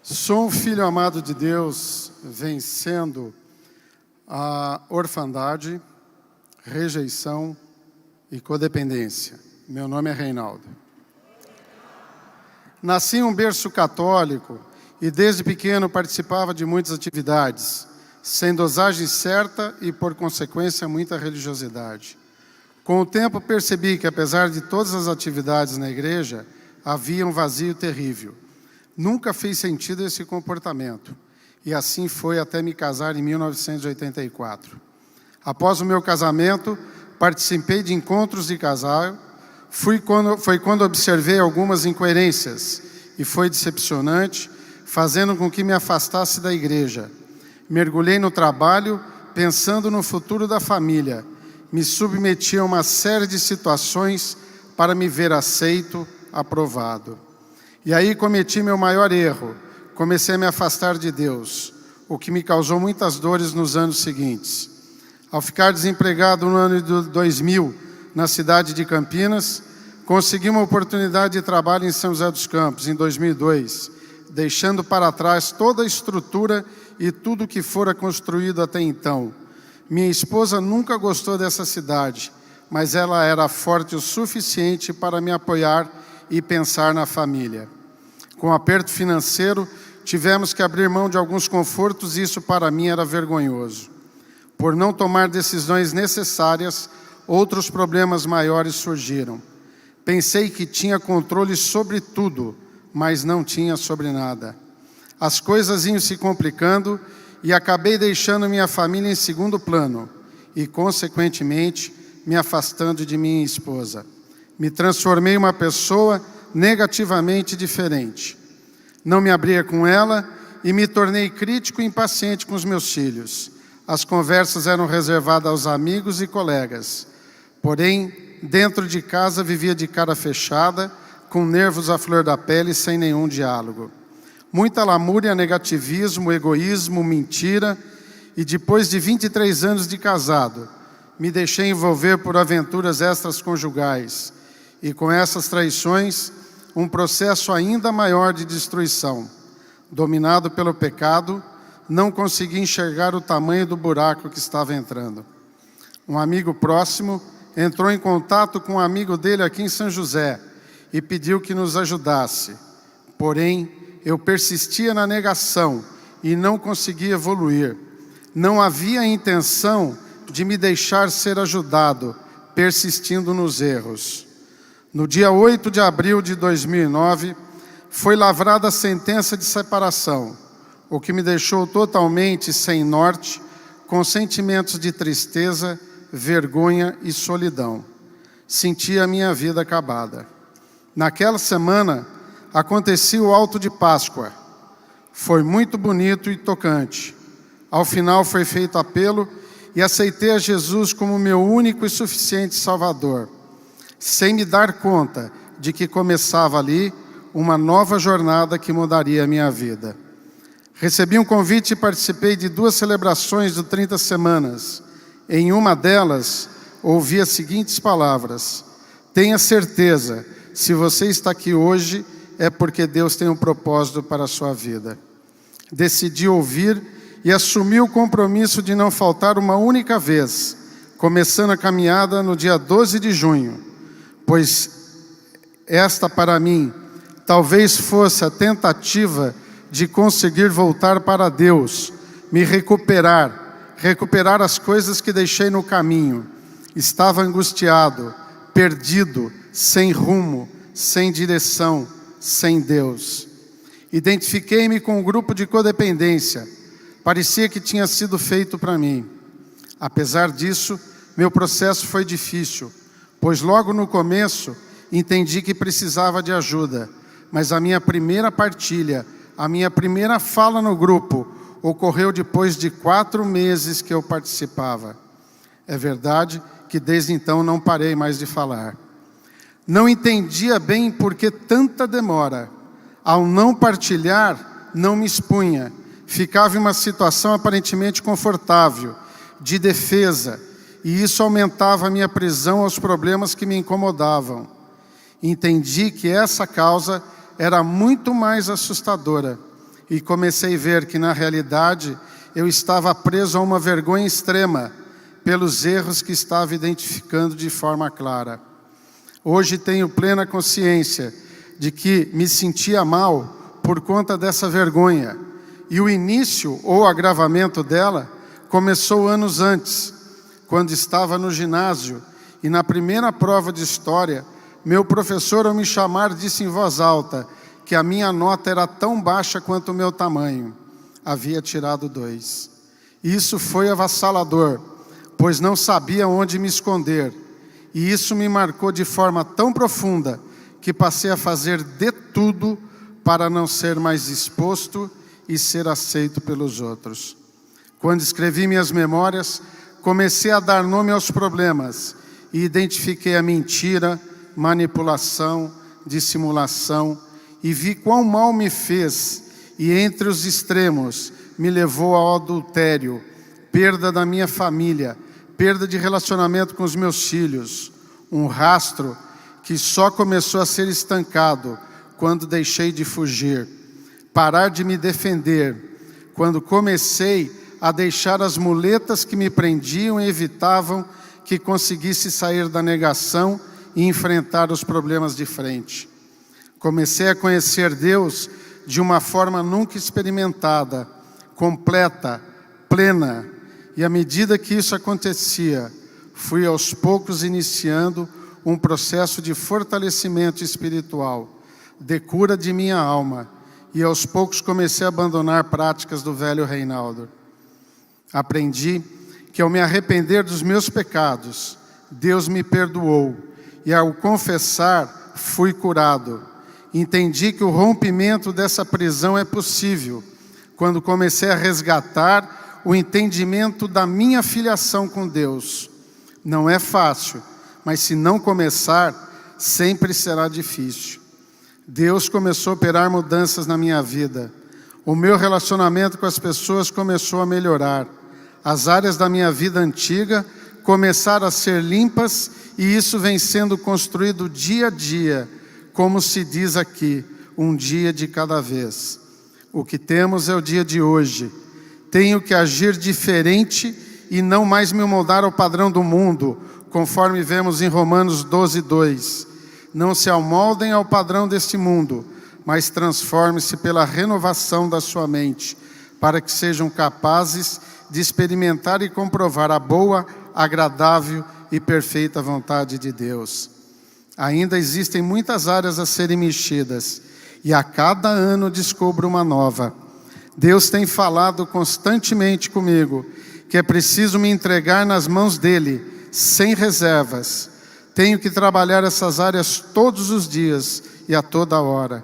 Sou um filho amado de Deus, vencendo a orfandade, rejeição e codependência. Meu nome é Reinaldo. Nasci em um berço católico e desde pequeno participava de muitas atividades, sem dosagem certa e, por consequência, muita religiosidade. Com o tempo percebi que, apesar de todas as atividades na igreja, havia um vazio terrível. Nunca fez sentido esse comportamento, e assim foi até me casar em 1984. Após o meu casamento, participei de encontros de casal. Foi quando observei algumas incoerências, e foi decepcionante, fazendo com que me afastasse da igreja. Mergulhei no trabalho, pensando no futuro da família. Me submeti a uma série de situações para me ver aceito, aprovado. E aí cometi meu maior erro. Comecei a me afastar de Deus, o que me causou muitas dores nos anos seguintes. Ao ficar desempregado no ano de 2000, na cidade de Campinas, consegui uma oportunidade de trabalho em São José dos Campos, em 2002, deixando para trás toda a estrutura e tudo que fora construído até então. Minha esposa nunca gostou dessa cidade, mas ela era forte o suficiente para me apoiar e pensar na família. Com aperto financeiro, tivemos que abrir mão de alguns confortos e isso para mim era vergonhoso. Por não tomar decisões necessárias, outros problemas maiores surgiram. Pensei que tinha controle sobre tudo, mas não tinha sobre nada. As coisas iam se complicando e acabei deixando minha família em segundo plano e, consequentemente, me afastando de minha esposa. Me transformei em uma pessoa negativamente diferente. Não me abria com ela e me tornei crítico e impaciente com os meus filhos. As conversas eram reservadas aos amigos e colegas. Porém, dentro de casa vivia de cara fechada, com nervos à flor da pele, sem nenhum diálogo. Muita lamúria, negativismo, egoísmo, mentira. E depois de 23 anos de casado, me deixei envolver por aventuras extraconjugais. E com essas traições, um processo ainda maior de destruição. Dominado pelo pecado, não consegui enxergar o tamanho do buraco que estava entrando. Um amigo próximo entrou em contato com um amigo dele aqui em São José e pediu que nos ajudasse. Porém, eu persistia na negação e não conseguia evoluir. Não havia intenção de me deixar ser ajudado, persistindo nos erros. No dia 8 de abril de 2009, foi lavrada a sentença de separação, o que me deixou totalmente sem norte, com sentimentos de tristeza, vergonha e solidão. Senti a minha vida acabada. Naquela semana, acontecia o alto de Páscoa. Foi muito bonito e tocante. Ao final foi feito apelo e aceitei a Jesus como meu único e suficiente Salvador, sem me dar conta de que começava ali uma nova jornada que mudaria a minha vida. Recebi um convite e participei de 2 celebrações de 30 semanas. Em uma delas, ouvi as seguintes palavras: tenha certeza, se você está aqui hoje, é porque Deus tem um propósito para a sua vida. Decidi ouvir e assumi o compromisso de não faltar uma única vez, começando a caminhada no dia 12 de junho, pois esta para mim talvez fosse a tentativa de conseguir voltar para Deus, me recuperar as coisas que deixei no caminho. Estava angustiado, perdido, sem rumo, sem direção, sem Deus. Identifiquei-me com um grupo de codependência. Parecia que tinha sido feito para mim. Apesar disso, meu processo foi difícil, pois logo no começo entendi que precisava de ajuda. Mas a minha primeira partilha, a minha primeira fala no grupo, ocorreu depois de 4 meses que eu participava. É verdade que desde então não parei mais de falar. Não entendia bem por que tanta demora. Ao não partilhar, não me expunha. Ficava em uma situação aparentemente confortável, de defesa, e isso aumentava a minha prisão aos problemas que me incomodavam. Entendi que essa causa era muito mais assustadora e comecei a ver que, na realidade, eu estava preso a uma vergonha extrema pelos erros que estava identificando de forma clara. Hoje tenho plena consciência de que me sentia mal por conta dessa vergonha, e o início ou agravamento dela começou anos antes, quando estava no ginásio, e na primeira prova de história, meu professor, ao me chamar, disse em voz alta que a minha nota era tão baixa quanto o meu tamanho. Havia tirado 2. Isso foi avassalador, pois não sabia onde me esconder. E isso me marcou de forma tão profunda que passei a fazer de tudo para não ser mais exposto e ser aceito pelos outros. Quando escrevi minhas memórias, comecei a dar nome aos problemas e identifiquei a mentira, manipulação, dissimulação, e vi quão mal me fez, e entre os extremos me levou ao adultério, perda da minha família, perda de relacionamento com os meus filhos, um rastro que só começou a ser estancado quando deixei de fugir, parar de me defender, quando comecei a deixar as muletas que me prendiam e evitavam que conseguisse sair da negação e enfrentar os problemas de frente. Comecei a conhecer Deus de uma forma nunca experimentada, completa, plena, e à medida que isso acontecia, fui aos poucos iniciando um processo de fortalecimento espiritual, de cura de minha alma, e aos poucos comecei a abandonar práticas do velho Reinaldo. Aprendi que ao me arrepender dos meus pecados, Deus me perdoou, e ao confessar, fui curado. Entendi que o rompimento dessa prisão é possível, quando comecei a resgatar o entendimento da minha filiação com Deus. Não é fácil, mas se não começar, sempre será difícil. Deus começou a operar mudanças na minha vida. O meu relacionamento com as pessoas começou a melhorar. As áreas da minha vida antiga começaram a ser limpas, e isso vem sendo construído dia a dia, como se diz aqui, um dia de cada vez. O que temos é o dia de hoje. Tenho que agir diferente e não mais me moldar ao padrão do mundo, conforme vemos em Romanos 12:2. Não se amoldem ao padrão deste mundo, mas transforme-se pela renovação da sua mente, para que sejam capazes de experimentar e comprovar a boa, agradável e perfeita vontade de Deus. Ainda existem muitas áreas a serem mexidas, e a cada ano descubro uma nova. Deus tem falado constantemente comigo que é preciso me entregar nas mãos dele, sem reservas. Tenho que trabalhar essas áreas todos os dias e a toda hora.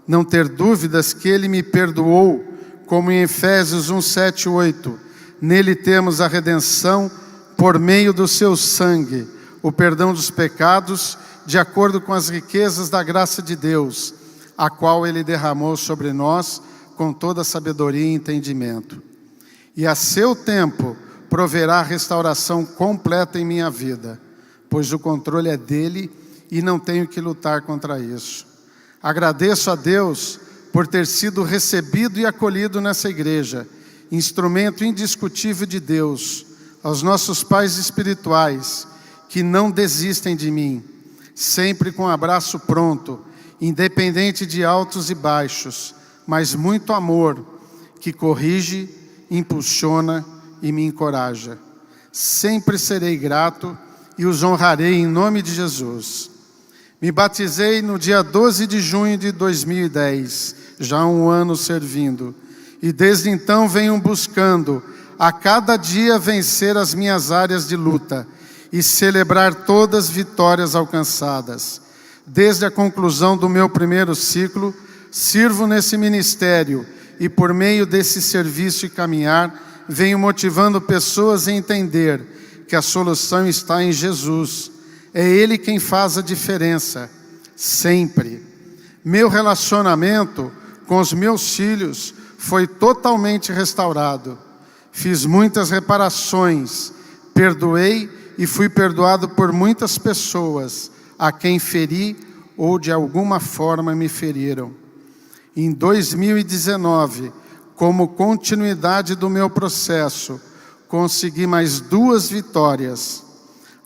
Não ter dúvidas que ele me perdoou, como em Efésios 1:7-8. Nele temos a redenção por meio do seu sangue, o perdão dos pecados, de acordo com as riquezas da graça de Deus, a qual ele derramou sobre nós com toda sabedoria e entendimento. E a seu tempo proverá a restauração completa em minha vida, pois o controle é dele e não tenho que lutar contra isso. Agradeço a Deus por ter sido recebido e acolhido nessa igreja, instrumento indiscutível de Deus, aos nossos pais espirituais, que não desistem de mim, sempre com um abraço pronto, independente de altos e baixos, mas muito amor, que corrige, impulsiona e me encoraja. Sempre serei grato e os honrarei em nome de Jesus. Me batizei no dia 12 de junho de 2010, já há um ano servindo, e desde então venho buscando a cada dia vencer as minhas áreas de luta e celebrar todas as vitórias alcançadas. Desde a conclusão do meu primeiro ciclo, sirvo nesse ministério e por meio desse serviço e caminhar, venho motivando pessoas a entender que a solução está em Jesus. É Ele quem faz a diferença, sempre. Meu relacionamento com os meus filhos foi totalmente restaurado. Fiz muitas reparações, perdoei e fui perdoado por muitas pessoas a quem feri ou de alguma forma me feriram. Em 2019, como continuidade do meu processo, consegui mais 2 vitórias.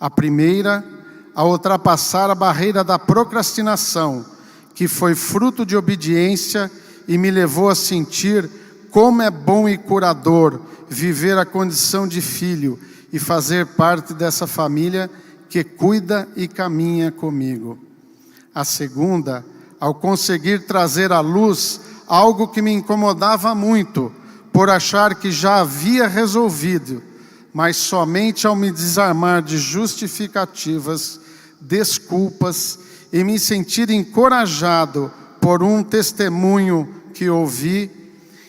A primeira, a ultrapassar a barreira da procrastinação, que foi fruto de obediência e me levou a sentir como é bom e curador viver a condição de filho e fazer parte dessa família que cuida e caminha comigo. A segunda, ao conseguir trazer à luz algo que me incomodava muito, por achar que já havia resolvido, mas somente ao me desarmar de justificativas, desculpas e me sentir encorajado por um testemunho que ouvi,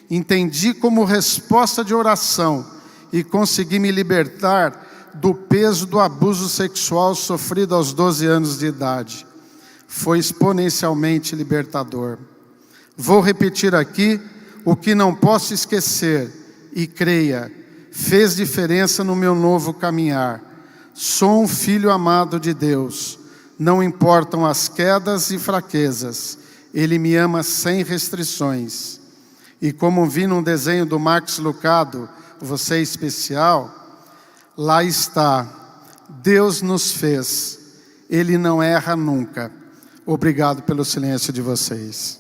entendi como resposta de oração e consegui me libertar do peso do abuso sexual sofrido aos 12 anos de idade. Foi exponencialmente libertador. Vou repetir aqui o que não posso esquecer e creia, fez diferença no meu novo caminhar. Sou um filho amado de Deus. Não importam as quedas e fraquezas. Ele me ama sem restrições. E como vi num desenho do Max Lucado, Você é Especial, lá está, Deus nos fez. Ele não erra nunca. Obrigado pelo silêncio de vocês.